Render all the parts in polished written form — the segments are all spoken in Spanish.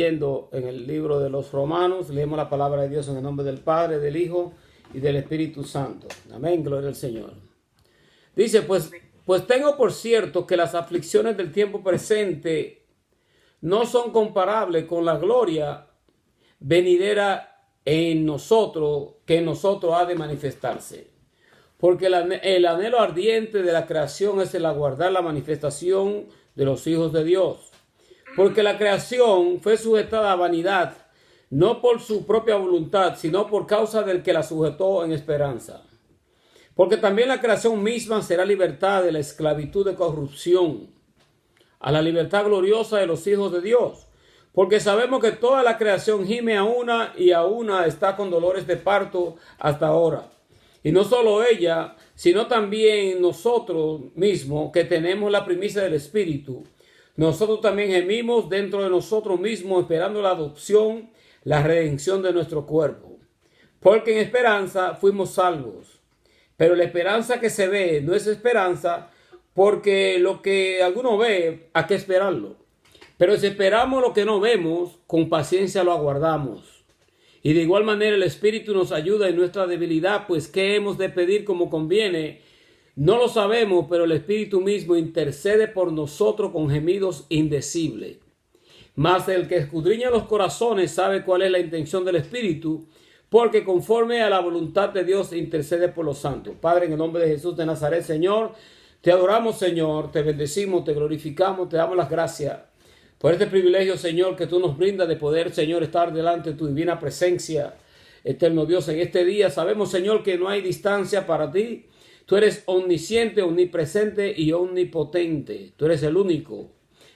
Leyendo en el libro de los Romanos, leemos la palabra de Dios en el nombre del Padre, del Hijo y del Espíritu Santo. Amén, gloria al Señor. Dice, pues tengo por cierto que las aflicciones del tiempo presente no son comparables con la gloria venidera en nosotros, que en nosotros ha de manifestarse. Porque el anhelo ardiente de la creación es el aguardar la manifestación de los hijos de Dios. Porque la creación fue sujetada a vanidad, no por su propia voluntad, sino por causa del que la sujetó en esperanza. Porque también la creación misma será libertada de la esclavitud de corrupción a la libertad gloriosa de los hijos de Dios. Porque sabemos que toda la creación gime a una y a una está con dolores de parto hasta ahora. Y no solo ella, sino también nosotros mismos que tenemos la primicia del Espíritu. Nosotros también gemimos dentro de nosotros mismos esperando la adopción, la redención de nuestro cuerpo. Porque en esperanza fuimos salvos. Pero la esperanza que se ve no es esperanza, porque lo que alguno ve, hay que esperarlo. Pero si esperamos lo que no vemos, con paciencia lo aguardamos. Y de igual manera el Espíritu nos ayuda en nuestra debilidad, pues ¿qué hemos de pedir como conviene? No lo sabemos, pero el Espíritu mismo intercede por nosotros con gemidos indecibles. Mas el que escudriña los corazones sabe cuál es la intención del Espíritu, porque conforme a la voluntad de Dios intercede por los santos. Padre, en el nombre de Jesús de Nazaret, Señor, te adoramos, Señor, te bendecimos, te glorificamos, te damos las gracias por este privilegio, Señor, que tú nos brindas de poder, Señor, estar delante de tu divina presencia, eterno Dios, en este día. Sabemos, Señor, que no hay distancia para ti. Tú eres omnisciente, omnipresente y omnipotente. Tú eres el único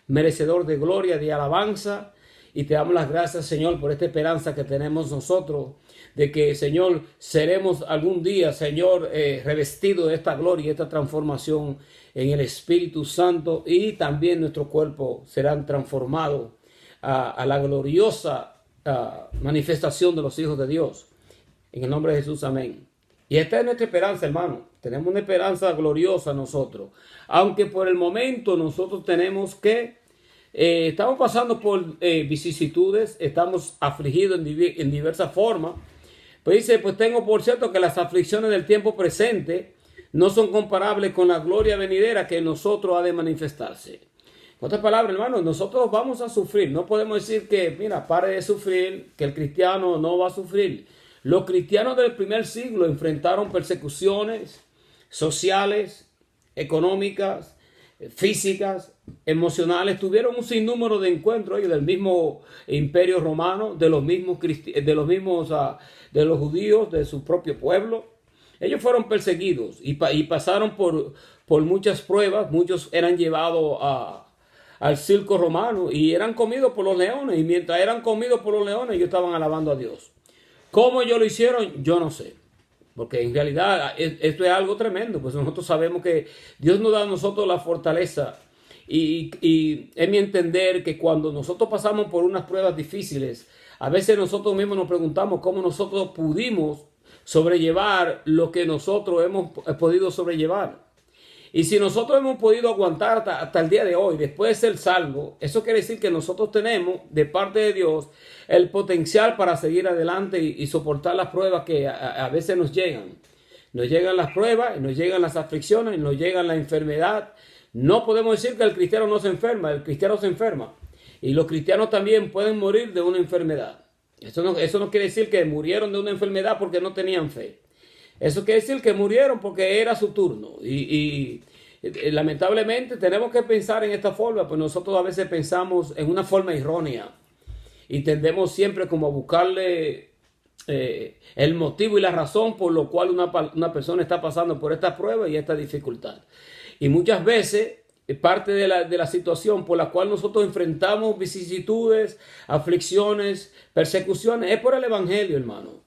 merecedor de gloria, de alabanza. Y te damos las gracias, Señor, por esta esperanza que tenemos nosotros, de que, Señor, seremos algún día, Señor, revestidos de esta gloria y esta transformación en el Espíritu Santo, y también nuestro cuerpo serán transformados a la gloriosa manifestación de los hijos de Dios. En el nombre de Jesús, amén. Y esta es nuestra esperanza, hermano. Tenemos una esperanza gloriosa nosotros. Aunque por el momento nosotros tenemos que estamos pasando por vicisitudes, estamos afligidos en diversas formas. Pues dice, pues tengo por cierto que las aflicciones del tiempo presente no son comparables con la gloria venidera que en nosotros ha de manifestarse. En otras palabras, hermanos, nosotros vamos a sufrir. No podemos decir que, mira, pare de sufrir, que el cristiano no va a sufrir. Los cristianos del primer siglo enfrentaron persecuciones sociales, económicas, físicas, emocionales. Tuvieron un sinnúmero de encuentros ellos del mismo imperio romano, de los judíos, de su propio pueblo. Ellos fueron perseguidos y pasaron por muchas pruebas. Muchos eran llevados al circo romano y eran comidos por los leones. Y mientras eran comidos por los leones, ellos estaban alabando a Dios. ¿Cómo ellos lo hicieron? Yo no sé. Porque en realidad esto es algo tremendo. Pues nosotros sabemos que Dios nos da a nosotros la fortaleza. Y es mi entender que cuando nosotros pasamos por unas pruebas difíciles, a veces nosotros mismos nos preguntamos cómo nosotros pudimos sobrellevar lo que nosotros hemos podido sobrellevar. Y si nosotros hemos podido aguantar hasta el día de hoy, después de ser salvos, eso quiere decir que nosotros tenemos de parte de Dios el potencial para seguir adelante y soportar las pruebas que a veces nos llegan. Nos llegan las pruebas, nos llegan las aflicciones, nos llegan la enfermedad. No podemos decir que el cristiano no se enferma, el cristiano se enferma. Y los cristianos también pueden morir de una enfermedad. Eso no quiere decir que murieron de una enfermedad porque no tenían fe. Eso quiere decir que murieron porque era su turno. Y lamentablemente tenemos que pensar en esta forma, pues nosotros a veces pensamos en una forma errónea. Y tendemos siempre como a buscarle el motivo y la razón por lo cual una persona está pasando por esta prueba y esta dificultad. Y muchas veces parte de la situación por la cual nosotros enfrentamos vicisitudes, aflicciones, persecuciones, es por el Evangelio, hermano.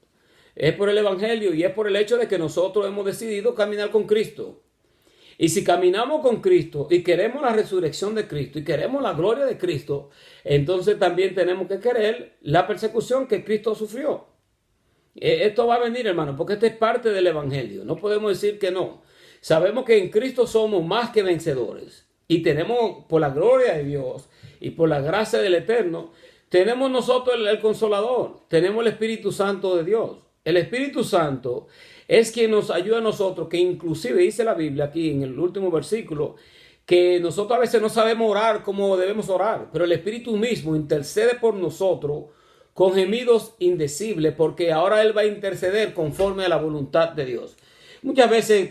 Es por el Evangelio y es por el hecho de que nosotros hemos decidido caminar con Cristo. Y si caminamos con Cristo y queremos la resurrección de Cristo y queremos la gloria de Cristo, entonces también tenemos que querer la persecución que Cristo sufrió. Esto va a venir, hermano, porque esto es parte del Evangelio. No podemos decir que no. Sabemos que en Cristo somos más que vencedores. Y tenemos, por la gloria de Dios y por la gracia del Eterno, tenemos nosotros el Consolador, tenemos el Espíritu Santo de Dios. El Espíritu Santo es quien nos ayuda a nosotros, que inclusive dice la Biblia aquí en el último versículo, que nosotros a veces no sabemos orar como debemos orar, pero el Espíritu mismo intercede por nosotros con gemidos indecibles, porque ahora Él va a interceder conforme a la voluntad de Dios. Muchas veces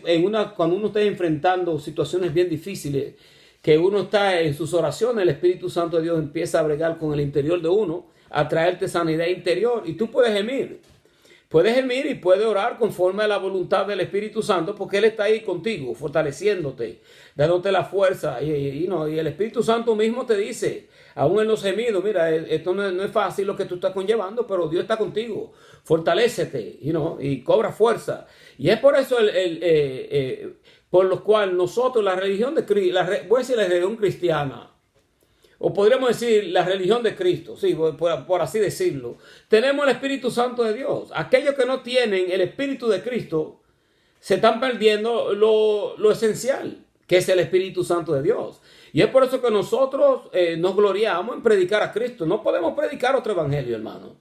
cuando uno está enfrentando situaciones bien difíciles, que uno está en sus oraciones, el Espíritu Santo de Dios empieza a bregar con el interior de uno, a traerte sanidad interior, y tú puedes gemir. Puedes gemir y puedes orar conforme a la voluntad del Espíritu Santo, porque Él está ahí contigo, fortaleciéndote, dándote la fuerza. Y el Espíritu Santo mismo te dice, aún en los gemidos, mira, esto no es fácil lo que tú estás conllevando, pero Dios está contigo. Fortalécete, y cobra fuerza. Y es por eso por lo cual nosotros, la religión de Cristo, voy a decir la religión cristiana, o podríamos decir la religión de Cristo, sí, por así decirlo, tenemos el Espíritu Santo de Dios. Aquellos que no tienen el Espíritu de Cristo se están perdiendo lo esencial, que es el Espíritu Santo de Dios. Y es por eso que nosotros nos gloriamos en predicar a Cristo. No podemos predicar otro evangelio, hermano,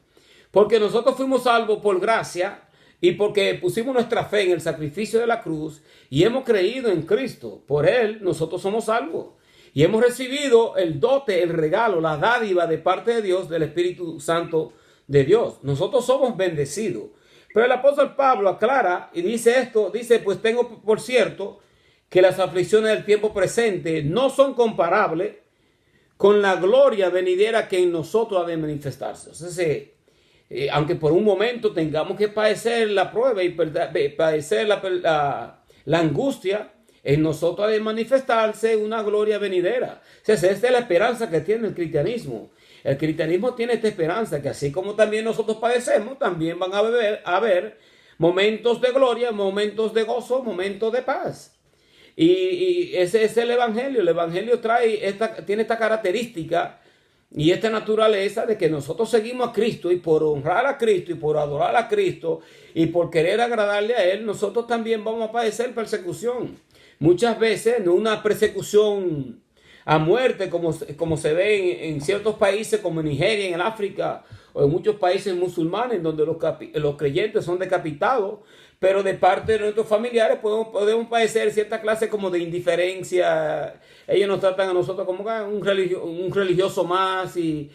porque nosotros fuimos salvos por gracia y porque pusimos nuestra fe en el sacrificio de la cruz y hemos creído en Cristo. Por Él nosotros somos salvos. Y hemos recibido el dote, el regalo, la dádiva de parte de Dios, del Espíritu Santo de Dios. Nosotros somos bendecidos. Pero el apóstol Pablo aclara y dice esto, dice, pues tengo por cierto que las aflicciones del tiempo presente no son comparables con la gloria venidera que en nosotros ha de manifestarse. O sea, aunque por un momento tengamos que padecer la prueba y padecer la angustia, en nosotros ha de manifestarse una gloria venidera. O sea, esta es la esperanza que tiene el cristianismo. El cristianismo tiene esta esperanza, que así como también nosotros padecemos, también van a haber momentos de gloria, momentos de gozo, momentos de paz. Y ese es el Evangelio. El Evangelio tiene esta característica y esta naturaleza de que nosotros seguimos a Cristo, y por honrar a Cristo y por adorar a Cristo y por querer agradarle a Él, nosotros también vamos a padecer persecución. Muchas veces no una persecución a muerte como se ve en ciertos países como en Nigeria, en el África, o en muchos países musulmanes donde los creyentes son decapitados, pero de parte de nuestros familiares podemos padecer cierta clase como de indiferencia. Ellos nos tratan a nosotros como un religioso más y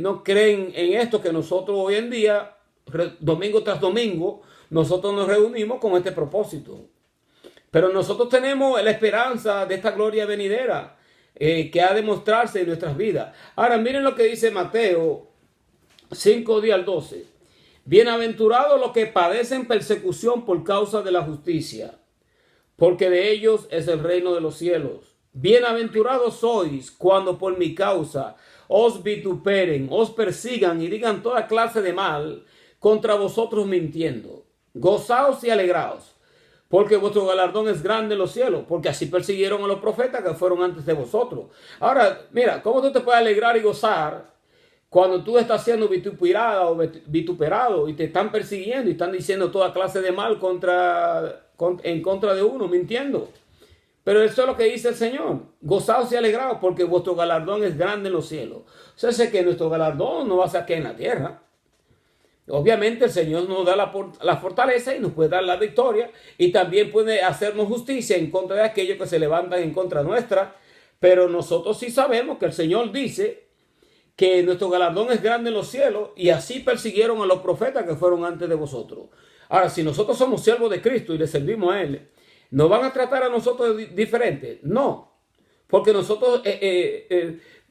no creen en esto que nosotros hoy en día, domingo tras domingo, nosotros nos reunimos con este propósito. Pero nosotros tenemos la esperanza de esta gloria venidera que ha de mostrarse en nuestras vidas. Ahora miren lo que dice Mateo 5, 10 al 12. Bienaventurados los que padecen persecución por causa de la justicia, porque de ellos es el reino de los cielos. Bienaventurados sois cuando por mi causa os vituperen, os persigan y digan toda clase de mal contra vosotros mintiendo. Gozaos y alegraos, porque vuestro galardón es grande en los cielos, porque así persiguieron a los profetas que fueron antes de vosotros. Ahora, mira, ¿cómo tú te puedes alegrar y gozar cuando tú estás siendo vituperado y te están persiguiendo y están diciendo toda clase de mal en contra de uno, mintiendo? Pero eso es lo que dice el Señor. Gozaos y alegraos, porque vuestro galardón es grande en los cielos. O sea, sé que nuestro galardón no va a ser aquí en la tierra. Obviamente el Señor nos da la fortaleza y nos puede dar la victoria, y también puede hacernos justicia en contra de aquellos que se levantan en contra nuestra. Pero nosotros sí sabemos que el Señor dice que nuestro galardón es grande en los cielos, y así persiguieron a los profetas que fueron antes de vosotros. Ahora, si nosotros somos siervos de Cristo y le servimos a Él, ¿nos van a tratar a nosotros diferente? No, porque nosotros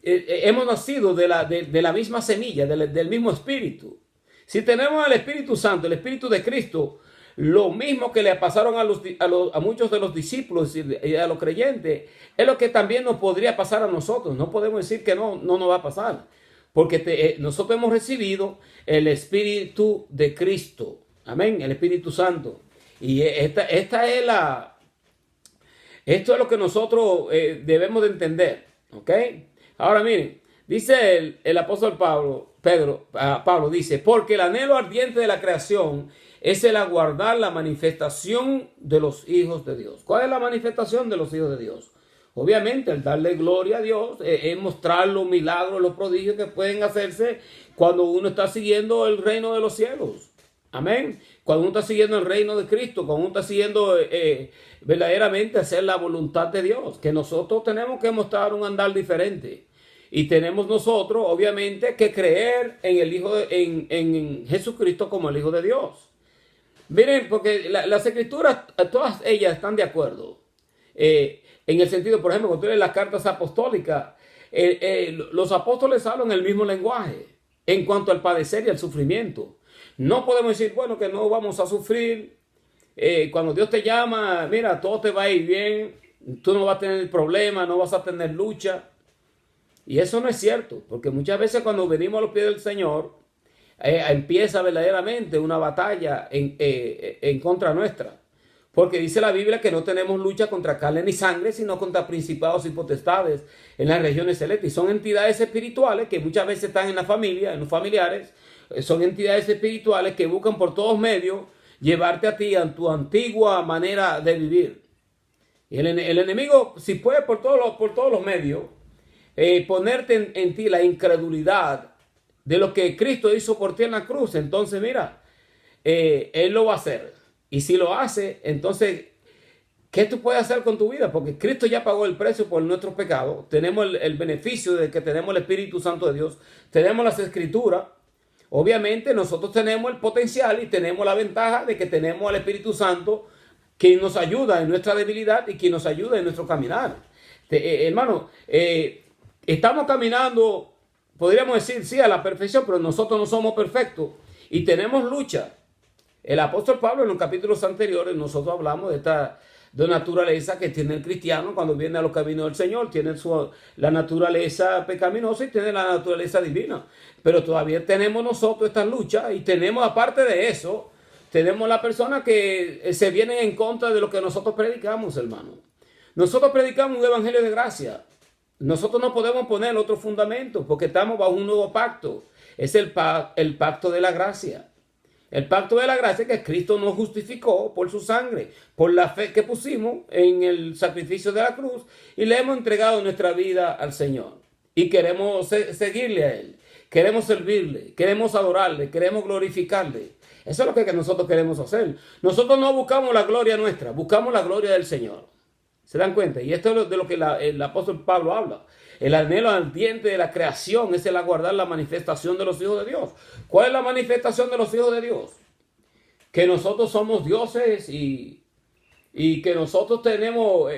hemos nacido de la misma semilla, del mismo espíritu. Si tenemos el Espíritu Santo, el Espíritu de Cristo, lo mismo que le pasaron a muchos de los discípulos y a los creyentes, es lo que también nos podría pasar a nosotros. No podemos decir que no nos va a pasar, porque nosotros hemos recibido el Espíritu de Cristo. Amén, el Espíritu Santo. Y esto es lo que nosotros debemos de entender. ¿Ok? Ahora miren, dice el apóstol Pablo dice, porque el anhelo ardiente de la creación es el aguardar la manifestación de los hijos de Dios. ¿Cuál es la manifestación de los hijos de Dios? Obviamente, el darle gloria a Dios es mostrar los milagros, los prodigios que pueden hacerse cuando uno está siguiendo el reino de los cielos. Amén. Cuando uno está siguiendo el reino de Cristo, cuando uno está siguiendo verdaderamente hacer la voluntad de Dios, que nosotros tenemos que mostrar un andar diferente. Y tenemos nosotros, obviamente, que creer en el Hijo en Jesucristo como el Hijo de Dios. Miren, porque las escrituras, todas ellas están de acuerdo. En el sentido, por ejemplo, cuando tú lees las cartas apostólicas, los apóstoles hablan el mismo lenguaje en cuanto al padecer y al sufrimiento. No podemos decir, bueno, que no vamos a sufrir. Cuando Dios te llama, mira, todo te va a ir bien, tú no vas a tener problemas, no vas a tener lucha. Y eso no es cierto, porque muchas veces cuando venimos a los pies del Señor, empieza verdaderamente una batalla en contra nuestra. Porque dice la Biblia que no tenemos lucha contra carne ni sangre, sino contra principados y potestades en las regiones celestes. Y son entidades espirituales que muchas veces están en la familia, en los familiares. Son entidades espirituales que buscan por todos medios llevarte a ti a tu antigua manera de vivir. Y el enemigo, si puede por todos los medios, ponerte en ti la incredulidad de lo que Cristo hizo por ti en la cruz, entonces mira, Él lo va a hacer. Y si lo hace, entonces, ¿qué tú puedes hacer con tu vida? Porque Cristo ya pagó el precio por nuestros pecados. Tenemos el beneficio de que tenemos el Espíritu Santo de Dios. Tenemos las Escrituras. Obviamente nosotros tenemos el potencial y tenemos la ventaja de que tenemos al Espíritu Santo que nos ayuda en nuestra debilidad y que nos ayuda en nuestro caminar. Hermano, estamos caminando, podríamos decir, sí, a la perfección, pero nosotros no somos perfectos y tenemos lucha. El apóstol Pablo en los capítulos anteriores nosotros hablamos de esta naturaleza que tiene el cristiano cuando viene a los caminos del Señor. Tiene la naturaleza pecaminosa y tiene la naturaleza divina. Pero todavía tenemos nosotros esta lucha y tenemos, aparte de eso, tenemos la persona que se viene en contra de lo que nosotros predicamos, hermano. Nosotros predicamos un evangelio de gracia. Nosotros no podemos poner otro fundamento porque estamos bajo un nuevo pacto. Es el pacto de la gracia. El pacto de la gracia que Cristo nos justificó por su sangre, por la fe que pusimos en el sacrificio de la cruz y le hemos entregado nuestra vida al Señor. Y queremos seguirle a Él, queremos servirle, queremos adorarle, queremos glorificarle. Eso es lo que nosotros queremos hacer. Nosotros no buscamos la gloria nuestra, buscamos la gloria del Señor. ¿Se dan cuenta? Y esto es de lo que el apóstol Pablo habla. El anhelo ardiente de la creación es el aguardar la manifestación de los hijos de Dios. ¿Cuál es la manifestación de los hijos de Dios? Que nosotros somos dioses y que nosotros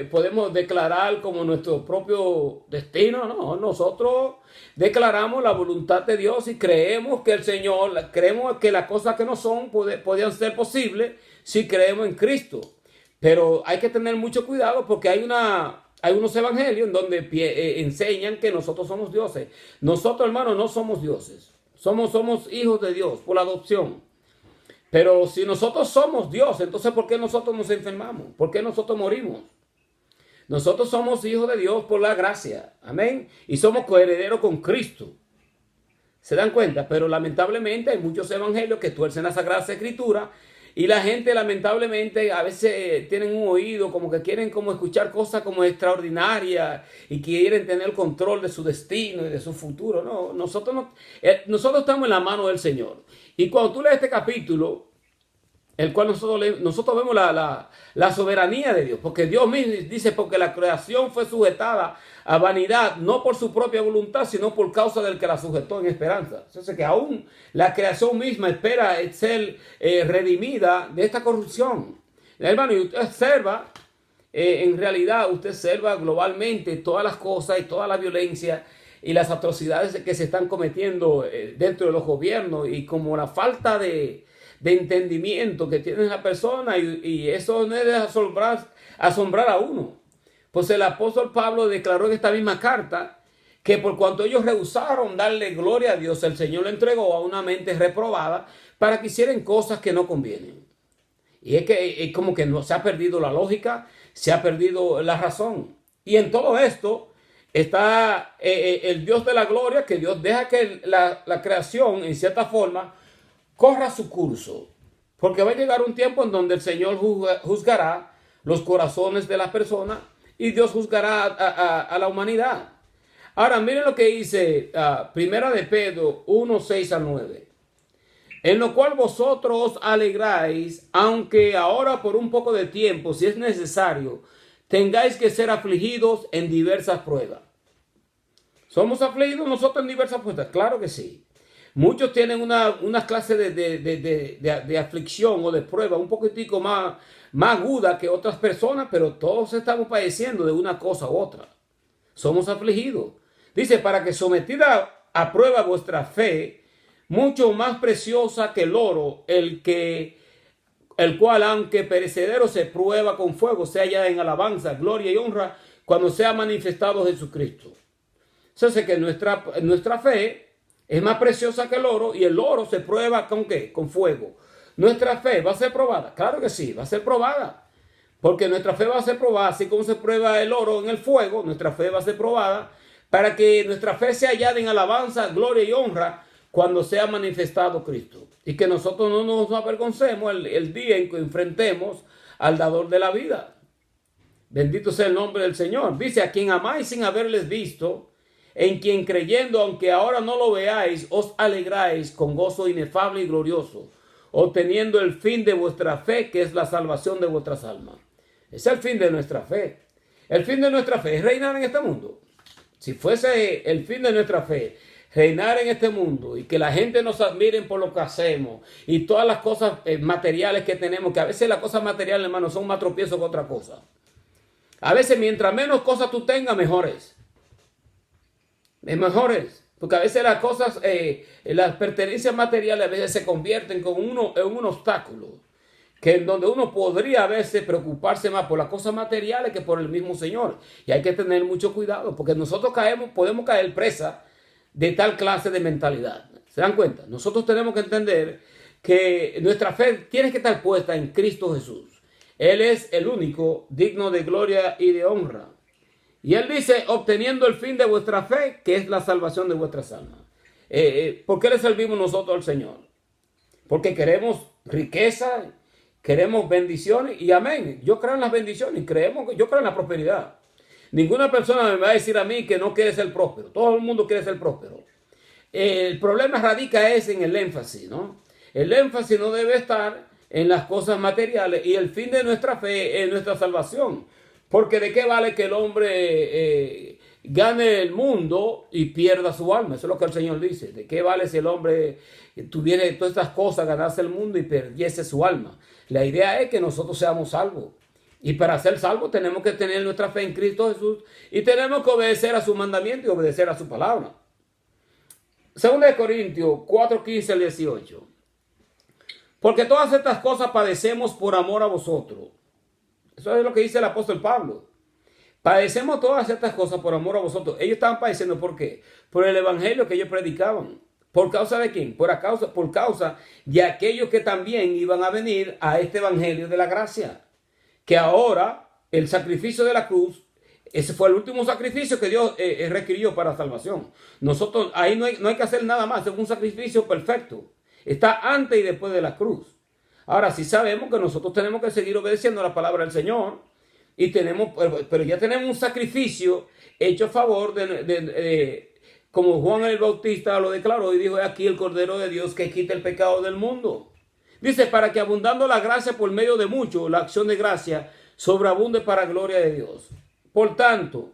podemos declarar como nuestro propio destino. No, nosotros declaramos la voluntad de Dios y creemos que el Señor, creemos que las cosas que no son podían ser posibles si creemos en Cristo. Pero hay que tener mucho cuidado porque hay unos evangelios en donde enseñan que nosotros somos dioses. Nosotros, hermanos, no somos dioses. Somos hijos de Dios por adopción. Pero si nosotros somos Dios, entonces ¿por qué nosotros nos enfermamos? ¿Por qué nosotros morimos? Nosotros somos hijos de Dios por la gracia. Amén. Y somos coherederos con Cristo. ¿Se dan cuenta? Pero lamentablemente hay muchos evangelios que tuercen la Sagrada Escritura. Y la gente lamentablemente a veces tienen un oído como que quieren como escuchar cosas como extraordinarias y quieren tener control de su destino y de su futuro. No, nosotros estamos en la mano del Señor. Y cuando tú lees este capítulo, el cual nosotros vemos la soberanía de Dios, porque Dios mismo dice, porque la creación fue sujetada a vanidad, no por su propia voluntad, sino por causa del que la sujetó en esperanza. Entonces que aún la creación misma espera ser redimida de esta corrupción. Hermano, y usted observa, en realidad usted observa globalmente todas las cosas y toda la violencia y las atrocidades que se están cometiendo dentro de los gobiernos y como la falta de entendimiento que tiene la persona y eso no es de asombrar a uno. Pues el apóstol Pablo declaró en esta misma carta que por cuanto ellos rehusaron darle gloria a Dios, el Señor le entregó a una mente reprobada para que hicieran cosas que no convienen. Y es que es como que no, se ha perdido la lógica, se ha perdido la razón. Y en todo esto está el Dios de la gloria, que Dios deja que la creación en cierta forma corra su curso, porque va a llegar un tiempo en donde el Señor juzgará los corazones de las personas y Dios juzgará a la humanidad. Ahora, miren lo que dice Primera de Pedro 1, 6 al 9. En lo cual vosotros os alegráis, aunque ahora por un poco de tiempo, si es necesario, tengáis que ser afligidos en diversas pruebas. ¿Somos afligidos nosotros en diversas pruebas? Claro que sí. Muchos tienen una clase de aflicción o de prueba un poquitico más aguda que otras personas, pero todos estamos padeciendo de una cosa u otra. Somos afligidos. Dice, para que sometida a prueba vuestra fe, mucho más preciosa que el oro, el cual, aunque perecedero, se prueba con fuego, sea ya en alabanza, gloria y honra, cuando sea manifestado Jesucristo. Se hace que nuestra fe es más preciosa que el oro, y el oro se prueba ¿con qué? Con fuego. ¿Nuestra fe va a ser probada? Claro que sí, va a ser probada. Porque nuestra fe va a ser probada, así como se prueba el oro en el fuego, nuestra fe va a ser probada para que nuestra fe sea hallada en alabanza, gloria y honra cuando sea manifestado Cristo. Y que nosotros no nos avergoncemos el día en que enfrentemos al dador de la vida. Bendito sea el nombre del Señor. Dice, a quien amáis sin haberles visto, en quien creyendo, aunque ahora no lo veáis, os alegráis con gozo inefable y glorioso, obteniendo el fin de vuestra fe, que es la salvación de vuestras almas. Es el fin de nuestra fe. El fin de nuestra fe es reinar en este mundo. Si fuese el fin de nuestra fe reinar en este mundo y que la gente nos admire por lo que hacemos y todas las cosas materiales que tenemos, que a veces las cosas materiales, hermano, son más tropiezos que otra cosa. A veces mientras menos cosas tú tengas, mejores. Mejores. Porque a veces las cosas, las pertenencias materiales a veces se convierten en un obstáculo. Que en donde uno podría a veces preocuparse más por las cosas materiales que por el mismo Señor. Y hay que tener mucho cuidado, porque nosotros podemos caer presa de tal clase de mentalidad. ¿Se dan cuenta? Nosotros tenemos que entender que nuestra fe tiene que estar puesta en Cristo Jesús. Él es el único digno de gloria y de honra. Y Él dice, obteniendo el fin de vuestra fe, que es la salvación de vuestras almas. ¿Por qué le servimos nosotros al Señor? Porque queremos riqueza, queremos bendiciones y amén. Yo creo en las bendiciones, yo creo en la prosperidad. Ninguna persona me va a decir a mí que no quiere ser próspero. Todo el mundo quiere ser próspero. El problema radica en el énfasis, ¿no? El énfasis no debe estar en las cosas materiales, y el fin de nuestra fe es nuestra salvación. Porque ¿de qué vale que el hombre gane el mundo y pierda su alma? Eso es lo que el Señor dice. ¿De qué vale si el hombre tuviera todas estas cosas, ganarse el mundo y perdiese su alma? La idea es que nosotros seamos salvos. Y para ser salvos tenemos que tener nuestra fe en Cristo Jesús y tenemos que obedecer a su mandamiento y obedecer a su palabra. 2 de Corintios 4, 15 al 18. Porque todas estas cosas padecemos por amor a vosotros. Eso es lo que dice el apóstol Pablo. Padecemos todas estas cosas por amor a vosotros. Ellos estaban padeciendo, ¿por qué? Por el evangelio que ellos predicaban. ¿Por causa de quién? Por causa de aquellos que también iban a venir a este evangelio de la gracia. Que ahora el sacrificio de la cruz, ese fue el último sacrificio que Dios requirió para salvación. Nosotros ahí no hay que hacer nada más, es un sacrificio perfecto. Está antes y después de la cruz. Ahora sí sabemos que nosotros tenemos que seguir obedeciendo la palabra del Señor, y pero ya tenemos un sacrificio hecho a favor como Juan el Bautista lo declaró y dijo, aquí el Cordero de Dios que quita el pecado del mundo. Dice, para que abundando la gracia por medio de muchos, la acción de gracia sobreabunde para gloria de Dios. Por tanto,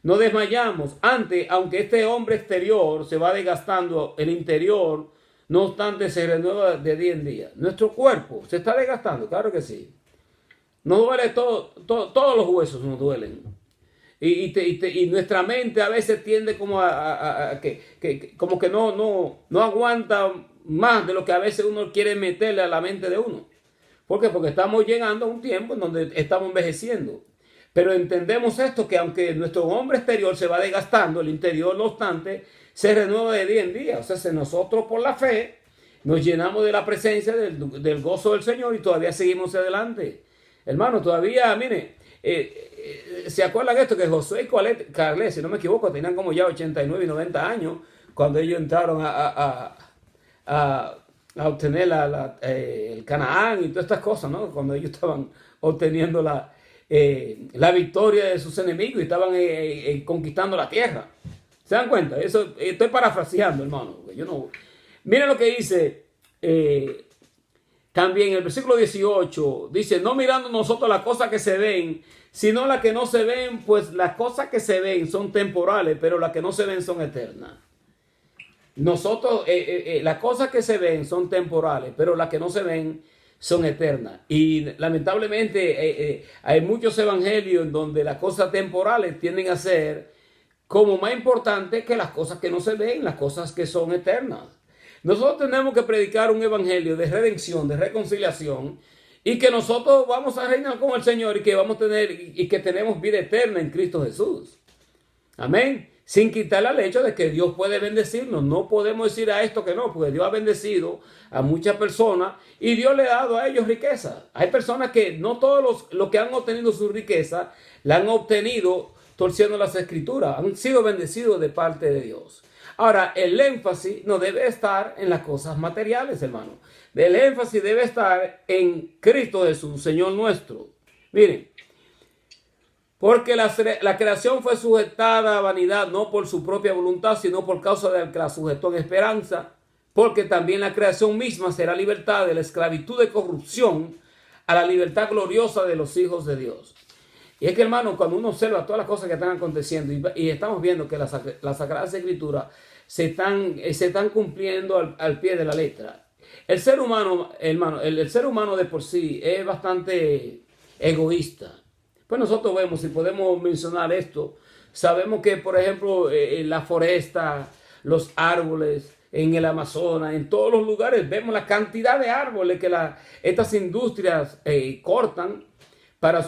no desmayamos. Antes, aunque este hombre exterior se va desgastando, el interior, no obstante, se renueva de día en día. Nuestro cuerpo se está desgastando, claro que sí. Nos duele todos los huesos nos duelen. Y nuestra mente a veces tiende como como que no aguanta más de lo que a veces uno quiere meterle a la mente de uno. ¿Por qué? Porque estamos llegando a un tiempo en donde estamos envejeciendo. Pero entendemos esto, que aunque nuestro hombre exterior se va desgastando, el interior, no obstante, se renueva de día en día. O sea, si nosotros por la fe nos llenamos de la presencia del gozo del Señor y todavía seguimos adelante. Hermano, todavía, mire, ¿se acuerdan esto? Que Josué y Caleb, si no me equivoco, tenían como ya 89 y 90 años cuando ellos entraron a obtener el Canaán y todas estas cosas, ¿no? Cuando ellos estaban obteniendo la victoria de sus enemigos y estaban conquistando la tierra. ¿Se dan cuenta? Eso estoy parafraseando, hermano. Yo no. Miren lo que dice también el versículo 18. Dice, no mirando nosotros las cosas que se ven, sino las que no se ven, pues las cosas que se ven son temporales, pero las que no se ven son eternas. Nosotros, las cosas que se ven son temporales, pero las que no se ven son eternas. Y lamentablemente hay muchos evangelios en donde las cosas temporales tienden a ser como más importantes que las cosas que no se ven, las cosas que son eternas. Nosotros tenemos que predicar un evangelio de redención, de reconciliación, y que nosotros vamos a reinar con el Señor y que vamos a tener y que tenemos vida eterna en Cristo Jesús. Amén. Sin quitarle al hecho de que Dios puede bendecirnos. No podemos decir a esto que no, porque Dios ha bendecido a muchas personas y Dios le ha dado a ellos riqueza. Hay personas que no todos los que han obtenido su riqueza la han obtenido torciendo las escrituras. Han sido bendecidos de parte de Dios. Ahora, el énfasis no debe estar en las cosas materiales, hermano. El énfasis debe estar en Cristo Jesús, Señor nuestro. Miren. Porque la creación fue sujetada a vanidad, no por su propia voluntad, sino por causa de que la sujetó en esperanza. Porque también la creación misma será libertada de la esclavitud de corrupción a la libertad gloriosa de los hijos de Dios. Y es que, hermano, cuando uno observa todas las cosas que están aconteciendo y estamos viendo que las Sagradas Escrituras se están cumpliendo al pie de la letra. El ser humano, hermano, el ser humano de por sí es bastante egoísta. Pues nosotros vemos, si podemos mencionar esto, sabemos que, por ejemplo, en la foresta, los árboles, en el Amazonas, en todos los lugares, vemos la cantidad de árboles que estas industrias cortan para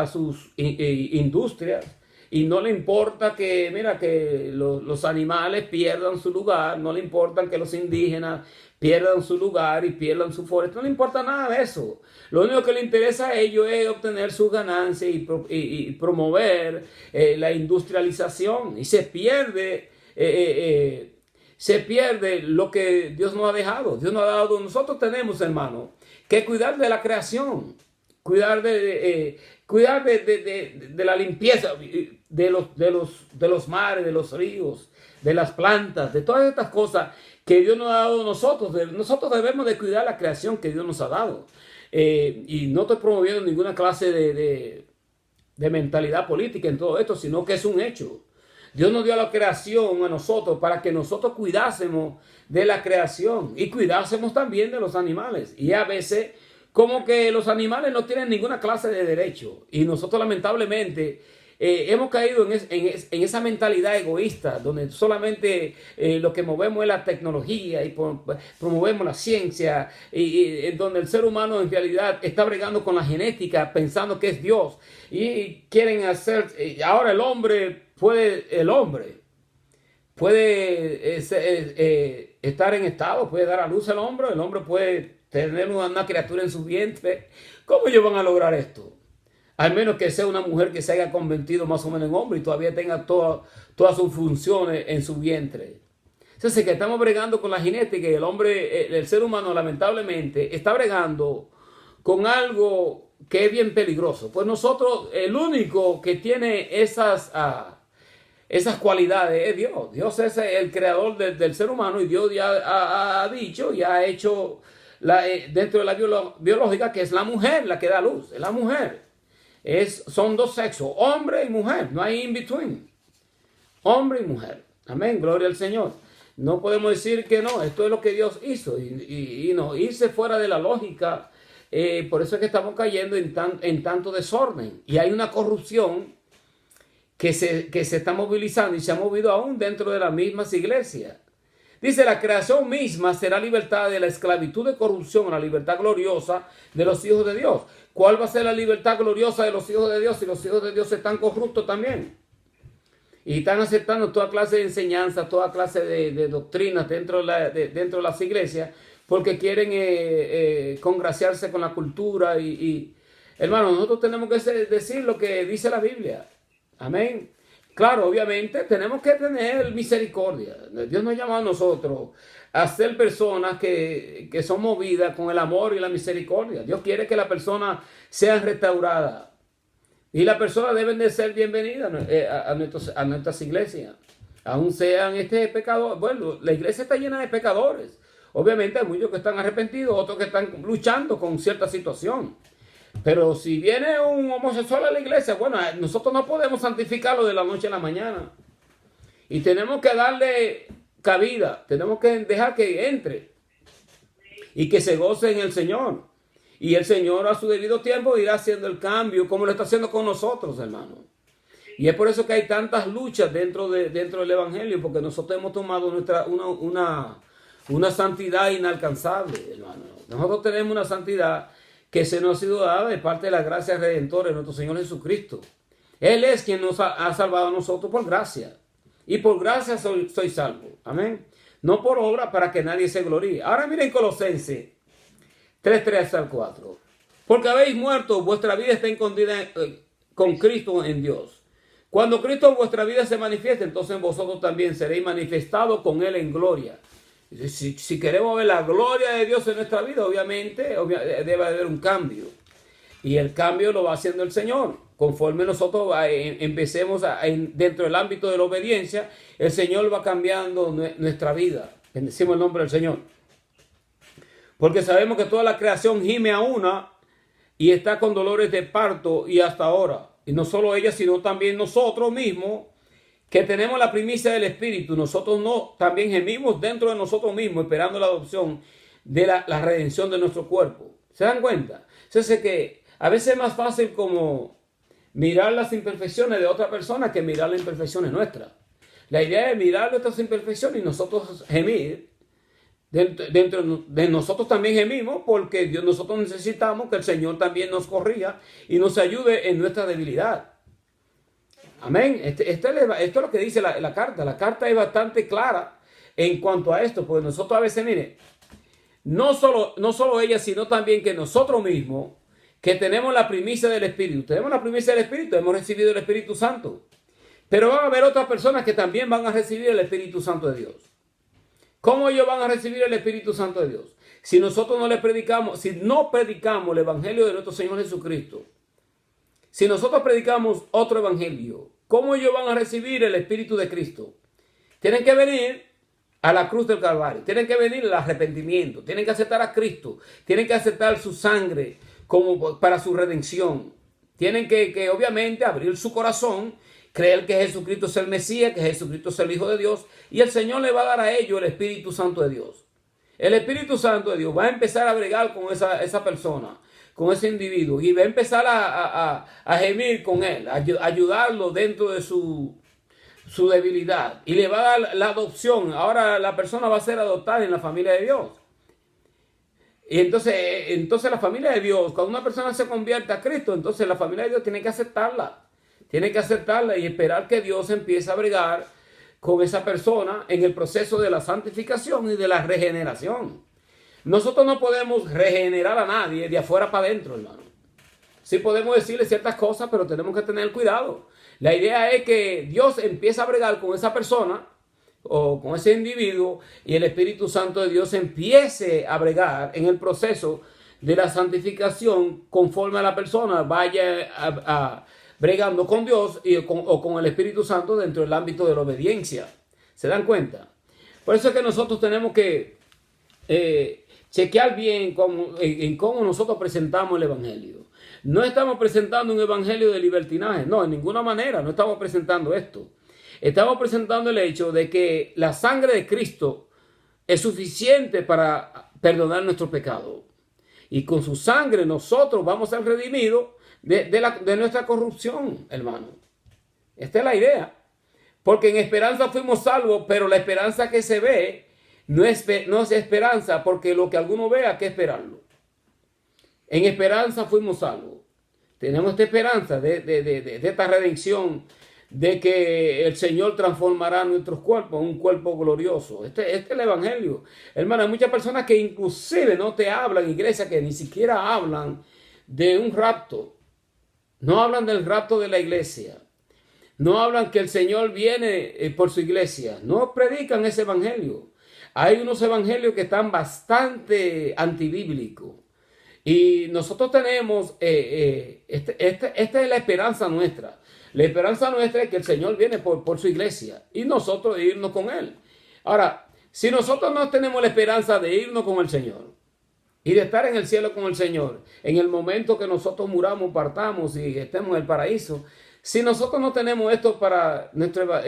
sus industrias. Y no le importa que, mira, que los animales pierdan su lugar, no le importa que los indígenas pierdan su lugar y pierdan su foresta, no le importa nada de eso. Lo único que le interesa a ellos es obtener sus ganancias y promover la industrialización. Y se pierde lo que Dios nos ha dejado. Dios nos ha dado, nosotros tenemos, hermano, que cuidar de la creación, cuidar de la limpieza de los mares, de los ríos, de las plantas, de todas estas cosas que Dios nos ha dado a nosotros. Nosotros debemos de cuidar la creación que Dios nos ha dado. Y no estoy promoviendo ninguna clase de mentalidad política en todo esto, sino que es un hecho. Dios nos dio la creación a nosotros para que nosotros cuidásemos de la creación y cuidásemos también de los animales. Y a veces como que los animales no tienen ninguna clase de derecho. Y nosotros lamentablemente hemos caído en esa mentalidad egoísta, donde solamente lo que movemos es la tecnología y promovemos la ciencia, y donde el ser humano en realidad está bregando con la genética, pensando que es Dios. Y quieren hacer, ahora el hombre puede estar en estado, puede dar a luz el hombre puede tener una criatura en su vientre. ¿Cómo ellos van a lograr esto? Al menos que sea una mujer que se haya convertido más o menos en hombre y todavía tenga todas sus funciones en su vientre. Entonces, que estamos bregando con la genética y el ser humano lamentablemente está bregando con algo que es bien peligroso. Pues nosotros, el único que tiene esas cualidades es Dios. Dios es el creador del ser humano y Dios ya ha dicho, ya ha hecho dentro de la biológica que es la mujer la que da luz, es la mujer. Son dos sexos, hombre y mujer, no hay in between. Hombre y mujer. Amén, gloria al Señor. No podemos decir que no, esto es lo que Dios hizo y no irse fuera de la lógica. Por eso es que estamos cayendo en tanto desorden y hay una corrupción que se está movilizando y se ha movido aún dentro de las mismas iglesias. Dice, la creación misma será libertada de la esclavitud de corrupción a la libertad gloriosa de los hijos de Dios. ¿Cuál va a ser la libertad gloriosa de los hijos de Dios si los hijos de Dios están corruptos también? Y están aceptando toda clase de enseñanza, toda clase de doctrinas dentro de las iglesias porque quieren congraciarse con la cultura. Hermano, nosotros tenemos que decir lo que dice la Biblia. Amén. Claro, obviamente tenemos que tener misericordia. Dios nos llama a nosotros a ser personas que son movidas con el amor y la misericordia. Dios quiere que la persona sea restaurada. Y las personas deben de ser bienvenidas a nuestras iglesias. Aún sean pecadores. Bueno, la iglesia está llena de pecadores. Obviamente hay muchos que están arrepentidos, otros que están luchando con cierta situación. Pero si viene un homosexual a la iglesia, bueno, nosotros no podemos santificarlo de la noche a la mañana. Y tenemos que darle cabida, tenemos que dejar que entre y que se goce en el Señor. Y el Señor a su debido tiempo irá haciendo el cambio como lo está haciendo con nosotros, hermano. Y es por eso que hay tantas luchas dentro del Evangelio, porque nosotros hemos tomado una santidad inalcanzable, hermano. Nosotros tenemos una santidad que se nos ha sido dada de parte de la gracia redentora de nuestro Señor Jesucristo. Él es quien nos ha salvado a nosotros por gracia. Y por gracia soy salvo. Amén. No por obra para que nadie se gloríe. Ahora miren Colosenses 3:3 al 4. Porque habéis muerto, vuestra vida está escondida con Cristo en Dios. Cuando Cristo en vuestra vida se manifieste, entonces vosotros también seréis manifestados con Él en gloria. Si queremos ver la gloria de Dios en nuestra vida, obviamente debe haber un cambio. Y el cambio lo va haciendo el Señor. Conforme nosotros empecemos dentro del ámbito de la obediencia, el Señor va cambiando nuestra vida. Bendecimos el nombre del Señor. Porque sabemos que toda la creación gime a una y está con dolores de parto y hasta ahora. Y no solo ella, sino también nosotros mismos, que tenemos la primicia del Espíritu. Nosotros no también gemimos dentro de nosotros mismos, esperando la adopción de la redención de nuestro cuerpo. ¿Se dan cuenta? Entonces que a veces es más fácil como mirar las imperfecciones de otra persona que mirar las imperfecciones nuestras. La idea es mirar nuestras imperfecciones y nosotros gemir. Dentro de nosotros también gemimos porque nosotros necesitamos que el Señor también nos corrija y nos ayude en nuestra debilidad. Amén. Esto es lo que dice la carta. La carta es bastante clara en cuanto a esto, porque nosotros a veces, mire, no solo ella, sino también que nosotros mismos, que tenemos la primicia del Espíritu. Tenemos la primicia del Espíritu, hemos recibido el Espíritu Santo. Pero van a haber otras personas que también van a recibir el Espíritu Santo de Dios. ¿Cómo ellos van a recibir el Espíritu Santo de Dios? Si nosotros no les predicamos, si no predicamos el Evangelio de nuestro Señor Jesucristo, si nosotros predicamos otro Evangelio, ¿cómo ellos van a recibir el Espíritu de Cristo? Tienen que venir a la cruz del Calvario, tienen que venir al arrepentimiento, tienen que aceptar a Cristo, tienen que aceptar su sangre como para su redención. Tienen que obviamente abrir su corazón, creer que Jesucristo es el Mesías, que Jesucristo es el Hijo de Dios, y el Señor le va a dar a ellos el Espíritu Santo de Dios. El Espíritu Santo de Dios va a empezar a bregar con esa persona, con ese individuo, y va a empezar a gemir con él, a ayudarlo dentro de su debilidad, y le va a dar la adopción. Ahora la persona va a ser adoptada en la familia de Dios. Y entonces la familia de Dios, cuando una persona se convierte a Cristo, entonces la familia de Dios tiene que aceptarla. Tiene que aceptarla y esperar que Dios empiece a bregar con esa persona en el proceso de la santificación y de la regeneración. Nosotros no podemos regenerar a nadie de afuera para adentro, hermano. Sí podemos decirle ciertas cosas, pero tenemos que tener cuidado. La idea es que Dios empiece a bregar con esa persona o con ese individuo y el Espíritu Santo de Dios empiece a bregar en el proceso de la santificación conforme a la persona vaya bregando con Dios o con el Espíritu Santo dentro del ámbito de la obediencia. ¿Se dan cuenta? Por eso es que nosotros tenemos que chequear bien en cómo nosotros presentamos el Evangelio. No estamos presentando un evangelio de libertinaje, no, en ninguna manera, no estamos presentando esto. Estamos presentando el hecho de que la sangre de Cristo es suficiente para perdonar nuestro pecado. Y con su sangre nosotros vamos a ser redimidos de nuestra corrupción, hermano. Esta es la idea. Porque en esperanza fuimos salvos, pero la esperanza que se ve no es esperanza, porque lo que alguno vea hay que esperarlo. En esperanza fuimos salvos. Tenemos esta esperanza de esta redención, de que el Señor transformará nuestros cuerpos en un cuerpo glorioso. Este es el Evangelio. Hermano, hay muchas personas que inclusive no te hablan, iglesia, que ni siquiera hablan de un rapto. No hablan del rapto de la iglesia. No hablan que el Señor viene por su iglesia. No predican ese evangelio. Hay unos evangelios que están bastante antibíblicos. Y nosotros tenemos, esta es la esperanza nuestra. La esperanza nuestra es que el Señor viene por su iglesia y nosotros irnos con Él. Ahora, si nosotros no tenemos la esperanza de irnos con el Señor y de estar en el cielo con el Señor, en el momento que nosotros muramos, partamos y estemos en el paraíso, si nosotros no tenemos esto para nuestra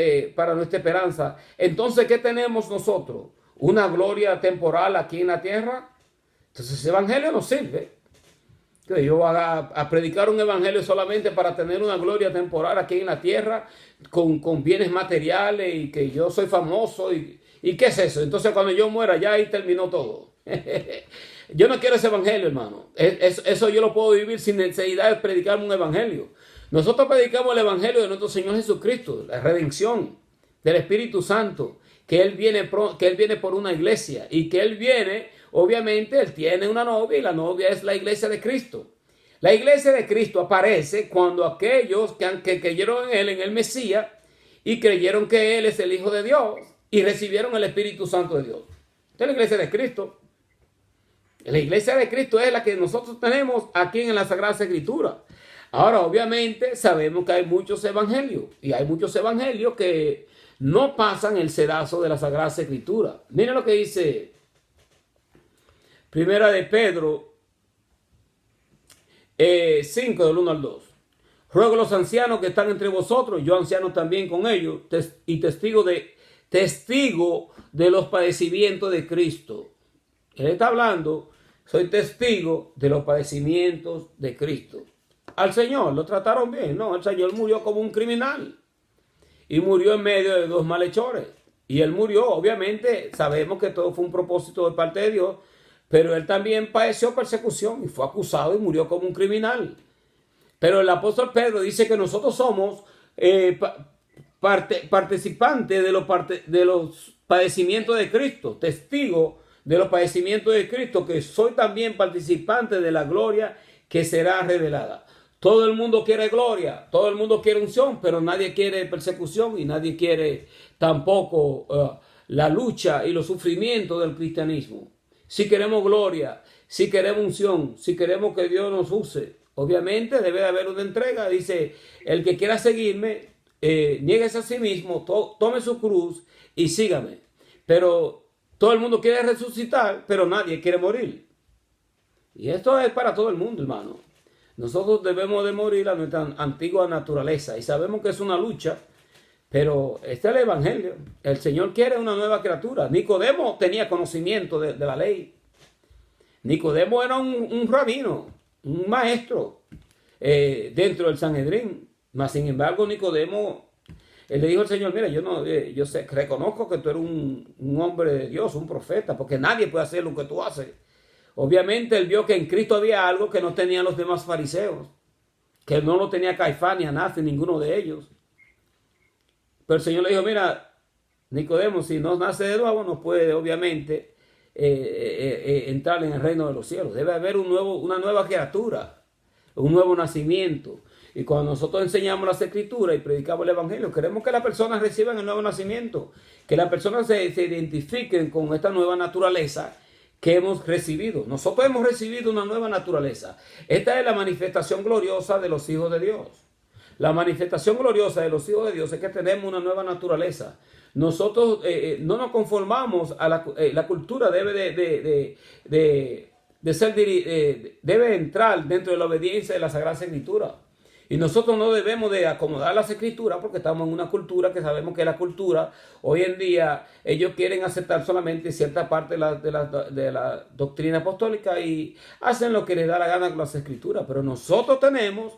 esperanza, entonces ¿qué tenemos nosotros? ¿Una gloria temporal aquí en la tierra? Entonces ese evangelio no sirve. Que yo haga a predicar un evangelio solamente para tener una gloria temporal aquí en la tierra, con bienes materiales y que yo soy famoso. ¿Y qué es eso? Entonces cuando yo muera ya ahí terminó todo. Yo no quiero ese evangelio, hermano. Eso yo lo puedo vivir sin necesidad de predicar un evangelio. Nosotros predicamos el evangelio de nuestro Señor Jesucristo, la redención del Espíritu Santo, que Él viene por una iglesia y que Él viene, obviamente, Él tiene una novia y la novia es la iglesia de Cristo. La iglesia de Cristo aparece cuando aquellos que creyeron en Él, en el Mesías, y creyeron que Él es el Hijo de Dios y recibieron el Espíritu Santo de Dios. Esta es la iglesia de Cristo. La iglesia de Cristo es la que nosotros tenemos aquí en la Sagrada Escritura. Ahora, obviamente, sabemos que hay muchos evangelios y hay muchos evangelios que no pasan el sedazo de la Sagrada Escritura. Miren lo que dice Primera de Pedro 5, del 1 al 2. Ruego a los ancianos que están entre vosotros, yo anciano también con ellos, y testigo de los padecimientos de Cristo. Él está hablando, soy testigo de los padecimientos de Cristo. Al Señor lo trataron bien, no, el Señor murió como un criminal y murió en medio de dos malhechores. Y Él murió, obviamente, sabemos que todo fue un propósito de parte de Dios, pero Él también padeció persecución y fue acusado y murió como un criminal. Pero el apóstol Pedro dice que nosotros somos participantes de los padecimientos de Cristo, testigos de los padecimientos de Cristo, que soy también participante de la gloria que será revelada. Todo el mundo quiere gloria, todo el mundo quiere unción, pero nadie quiere persecución y nadie quiere tampoco la lucha y los sufrimientos del cristianismo. Si queremos gloria, si queremos unción, si queremos que Dios nos use, obviamente debe de haber una entrega. Dice, el que quiera seguirme, niéguese a sí mismo, tome su cruz y sígame. Pero todo el mundo quiere resucitar, pero nadie quiere morir. Y esto es para todo el mundo, hermano. Nosotros debemos de morir a nuestra antigua naturaleza y sabemos que es una lucha, pero este es el evangelio. El Señor quiere una nueva criatura. Nicodemo tenía conocimiento de la ley. Nicodemo era un rabino, un maestro dentro del Sanedrín. Mas sin embargo Nicodemo, él le dijo al Señor, mira, yo reconozco que tú eres un hombre de Dios, un profeta, porque nadie puede hacer lo que tú haces. Obviamente él vio que en Cristo había algo que no tenían los demás fariseos, que no lo tenía Caifás ni Anás, ninguno de ellos. Pero el Señor le dijo, mira, Nicodemo, si no nace de nuevo, no puede obviamente entrar en el reino de los cielos. Debe haber una nueva criatura, un nuevo nacimiento. Y cuando nosotros enseñamos las escrituras y predicamos el evangelio, queremos que las personas reciban el nuevo nacimiento, que las personas se identifiquen con esta nueva naturaleza que hemos recibido. Nosotros hemos recibido una nueva naturaleza. Esta es la manifestación gloriosa de los hijos de Dios. La manifestación gloriosa de los hijos de Dios es que tenemos una nueva naturaleza. Nosotros no nos conformamos a la cultura, debe entrar dentro de la obediencia de la Sagrada Escritura. Y nosotros no debemos de acomodar las escrituras porque estamos en una cultura que sabemos que la cultura, hoy en día, ellos quieren aceptar solamente cierta parte de la doctrina apostólica y hacen lo que les da la gana con las escrituras. Pero nosotros tenemos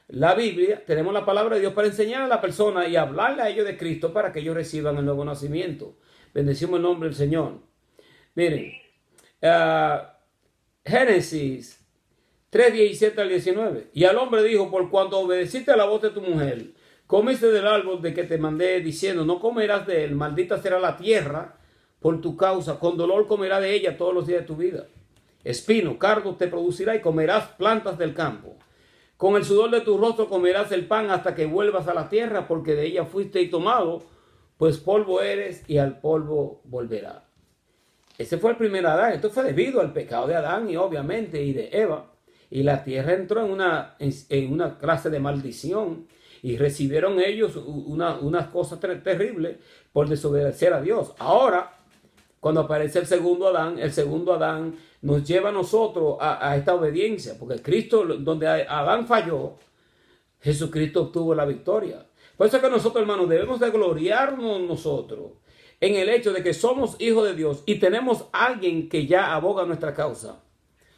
la Biblia, tenemos la palabra de Dios para enseñar a la persona y hablarle a ellos de Cristo para que ellos reciban el nuevo nacimiento. Bendecimos el nombre del Señor. Miren, Génesis 3:17 al 19. Y al hombre dijo, por cuanto obedeciste a la voz de tu mujer, comiste del árbol de que te mandé, diciendo, no comerás de él, maldita será la tierra por tu causa, con dolor comerás de ella todos los días de tu vida. Espino, cardo te producirá y comerás plantas del campo. Con el sudor de tu rostro comerás el pan hasta que vuelvas a la tierra, porque de ella fuiste y tomado, pues polvo eres y al polvo volverás. Ese fue el primer Adán. Esto fue debido al pecado de Adán y obviamente y de Eva. Y la tierra entró en una clase de maldición. Y recibieron ellos unas cosas terribles por desobedecer a Dios. Ahora, cuando aparece el segundo Adán nos lleva a nosotros a esta obediencia. Porque Cristo, donde Adán falló, Jesucristo obtuvo la victoria. Por eso es que nosotros, hermanos, debemos de gloriarnos nosotros en el hecho de que somos hijos de Dios y tenemos a alguien que ya aboga nuestra causa.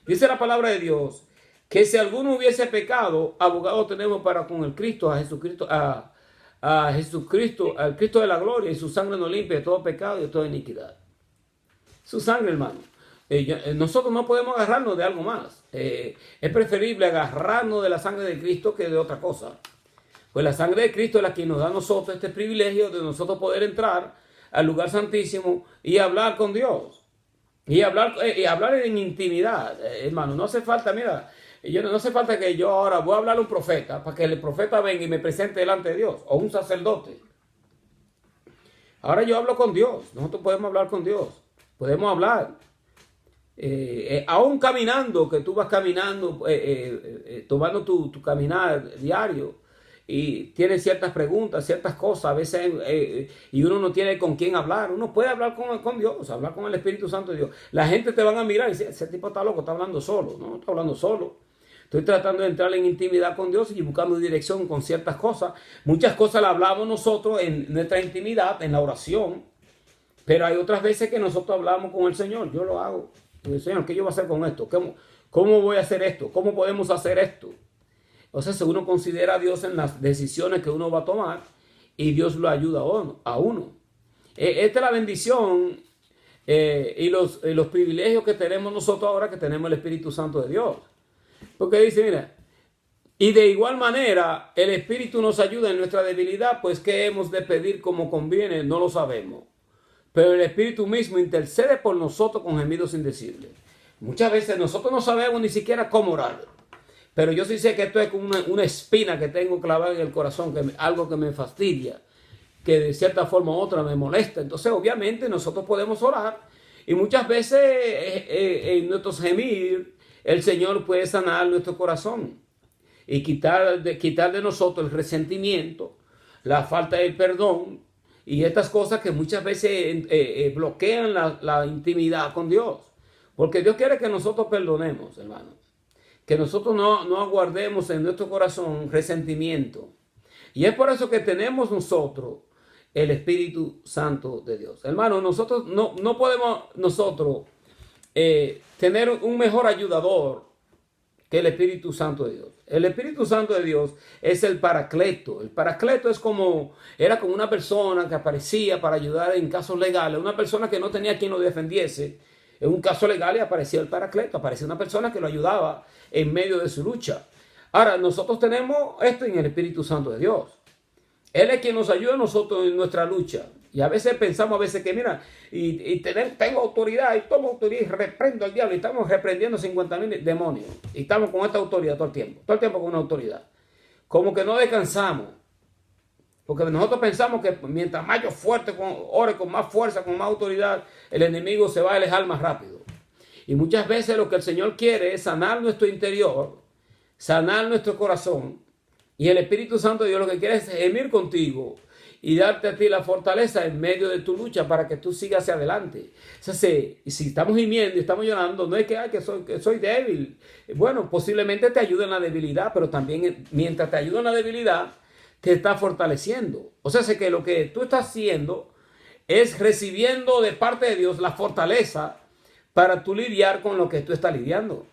Dice la palabra de Dios que si alguno hubiese pecado, abogado tenemos para con el Cristo, a Jesucristo, a Jesucristo, al Cristo de la gloria, y su sangre nos limpia de todo pecado y de toda iniquidad. Su sangre, hermano. Nosotros no podemos agarrarnos de algo más. Es preferible agarrarnos de la sangre de Cristo que de otra cosa. Pues la sangre de Cristo es la que nos da a nosotros este privilegio de nosotros poder entrar al lugar santísimo y hablar con Dios. Y hablar en intimidad, hermano. No hace falta, mira, no hace falta que yo ahora voy a hablar a un profeta para que el profeta venga y me presente delante de Dios, o un sacerdote. Ahora yo hablo con Dios. Nosotros podemos hablar con Dios. Podemos hablar. Aún caminando, que tú vas caminando, tomando tu caminar diario, y tienes ciertas preguntas, ciertas cosas, a veces, y uno no tiene con quién hablar. Uno puede hablar con Dios, hablar con el Espíritu Santo de Dios. La gente te van a mirar y decir, ese tipo está loco, está hablando solo. No está hablando solo. Estoy tratando de entrar en intimidad con Dios y buscando dirección con ciertas cosas. Muchas cosas las hablamos nosotros en nuestra intimidad, en la oración. Pero hay otras veces que nosotros hablamos con el Señor. Yo lo hago. Digo, Señor, ¿qué yo voy a hacer con esto? ¿Cómo voy a hacer esto? ¿Cómo podemos hacer esto? O sea, si uno considera a Dios en las decisiones que uno va a tomar y Dios lo ayuda a uno. Esta es la bendición y los privilegios que tenemos nosotros ahora que tenemos el Espíritu Santo de Dios. Porque dice, mira, y de igual manera el Espíritu nos ayuda en nuestra debilidad, pues ¿qué hemos de pedir como conviene? No lo sabemos. Pero el Espíritu mismo intercede por nosotros con gemidos indecibles. Muchas veces nosotros no sabemos ni siquiera cómo orar. Pero yo sí sé que esto es como una espina que tengo clavada en el corazón, algo que me fastidia, que de cierta forma u otra me molesta. Entonces, obviamente, nosotros podemos orar. Y muchas veces en nuestros gemir, el Señor puede sanar nuestro corazón y quitar de nosotros el resentimiento, la falta de perdón y estas cosas que muchas veces bloquean la intimidad con Dios. Porque Dios quiere que nosotros perdonemos, hermano. Que nosotros no aguardemos en nuestro corazón resentimiento. Y es por eso que tenemos nosotros el Espíritu Santo de Dios. Hermano, nosotros no podemos tener un mejor ayudador que el Espíritu Santo de Dios. El Espíritu Santo de Dios es el Paracleto. El Paracleto era como una persona que aparecía para ayudar en casos legales, una persona que no tenía quien lo defendiese. En un caso legal y aparecía el Paracleto, aparecía una persona que lo ayudaba en medio de su lucha. Ahora, nosotros tenemos esto en el Espíritu Santo de Dios. Él es quien nos ayuda a nosotros en nuestra lucha. Y a veces pensamos que mira, tengo autoridad y tomo autoridad y reprendo al diablo. Y estamos reprendiendo 50,000 demonios. Y estamos con esta autoridad todo el tiempo con una autoridad. Como que no descansamos. Porque nosotros pensamos que mientras más yo ore con más fuerza, con más autoridad, el enemigo se va a alejar más rápido. Y muchas veces lo que el Señor quiere es sanar nuestro interior, sanar nuestro corazón. Y el Espíritu Santo de Dios lo que quiere es gemir contigo y darte a ti la fortaleza en medio de tu lucha para que tú sigas hacia adelante. O sea, si estamos gimiendo y estamos llorando, no es que soy débil. Bueno, posiblemente te ayude en la debilidad, pero también mientras te ayuda en la debilidad, te está fortaleciendo. O sea, sé que lo que tú estás haciendo es recibiendo de parte de Dios la fortaleza para tú lidiar con lo que tú estás lidiando.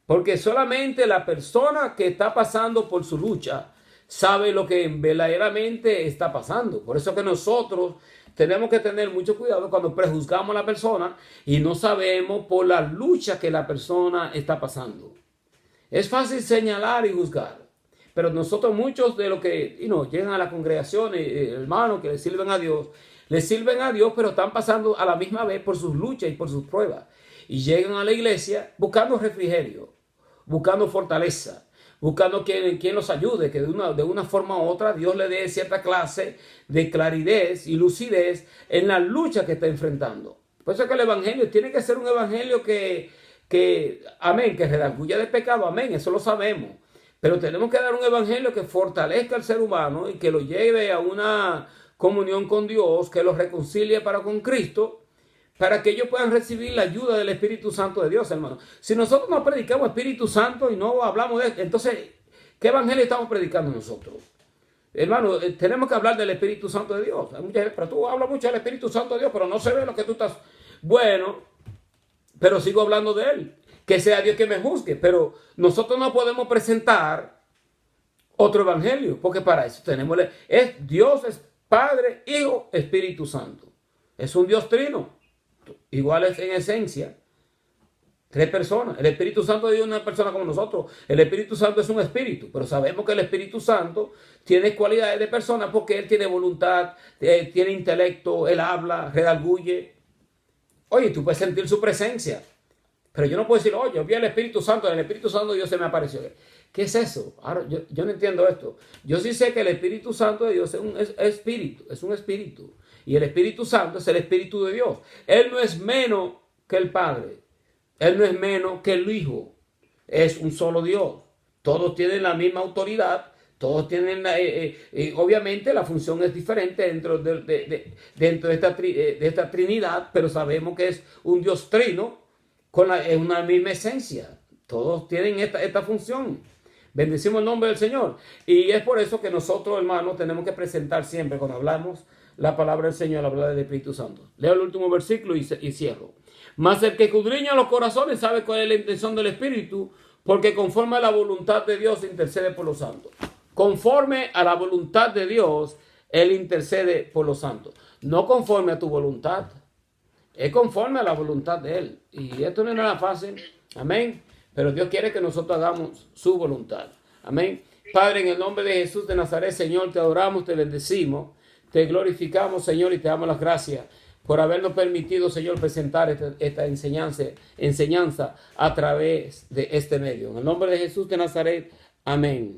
Porque solamente la persona que está pasando por su lucha sabe lo que verdaderamente está pasando. Por eso que nosotros tenemos que tener mucho cuidado cuando prejuzgamos a la persona y no sabemos por la lucha que la persona está pasando. Es fácil señalar y juzgar. Pero nosotros muchos de los que llegan a la congregación, hermanos que le sirven a Dios, pero están pasando a la misma vez por sus luchas y por sus pruebas. Y llegan a la iglesia buscando refrigerio, buscando fortaleza, buscando quien los ayude, que de una forma u otra Dios le dé cierta clase de claridad y lucidez en la lucha que está enfrentando. Por eso es que el evangelio tiene que ser un evangelio amén, que redarguya de pecado, amén, eso lo sabemos. Pero tenemos que dar un evangelio que fortalezca al ser humano y que lo lleve a una comunión con Dios, que los reconcilie para con Cristo, para que ellos puedan recibir la ayuda del Espíritu Santo de Dios, hermano. Si nosotros no predicamos Espíritu Santo y no hablamos de esto, entonces, ¿qué evangelio estamos predicando nosotros? Hermano, tenemos que hablar del Espíritu Santo de Dios. Pero tú hablas mucho del Espíritu Santo de Dios, pero no se ve lo que tú estás... Bueno, pero sigo hablando de Él. Que sea Dios que me juzgue. Pero nosotros no podemos presentar otro evangelio, porque para eso tenemos... Dios es Padre, Hijo, Espíritu Santo. Es un Dios trino. Igual es en esencia. 3 personas. El Espíritu Santo de Dios no es una persona como nosotros. El Espíritu Santo es un espíritu. Pero sabemos que el Espíritu Santo tiene cualidades de persona porque Él tiene voluntad, tiene intelecto, Él habla, redarguye. Oye, tú puedes sentir su presencia. Pero yo no puedo decir, oye, yo vi al Espíritu Santo, el Espíritu Santo de Dios se me apareció. ¿Qué es eso? Ahora, yo no entiendo esto. Yo sí sé que el Espíritu Santo de Dios es un espíritu. Y el Espíritu Santo es el Espíritu de Dios. Él no es menos que el Padre. Él no es menos que el Hijo. Es un solo Dios. Todos tienen la misma autoridad. Todos tienen, obviamente la función es diferente dentro de esta Trinidad, pero sabemos que es un Dios trino con una misma esencia. Todos tienen esta función. Bendecimos el nombre del Señor. Y es por eso que nosotros, hermanos, tenemos que presentar siempre, cuando hablamos la palabra del Señor, hablar del Espíritu Santo. Leo el último versículo y cierro. Mas el que escudriña los corazones sabe cuál es la intención del Espíritu, porque conforme a la voluntad de Dios intercede por los santos. Conforme a la voluntad de Dios, Él intercede por los santos. No conforme a tu voluntad, es conforme a la voluntad de Él. Y esto no es nada fácil, amén. Pero Dios quiere que nosotros hagamos su voluntad, amén. Padre, en el nombre de Jesús de Nazaret, Señor, te adoramos, te bendecimos, te glorificamos, Señor, y te damos las gracias por habernos permitido, Señor, presentar esta enseñanza a través de este medio. En el nombre de Jesús de Nazaret, amén.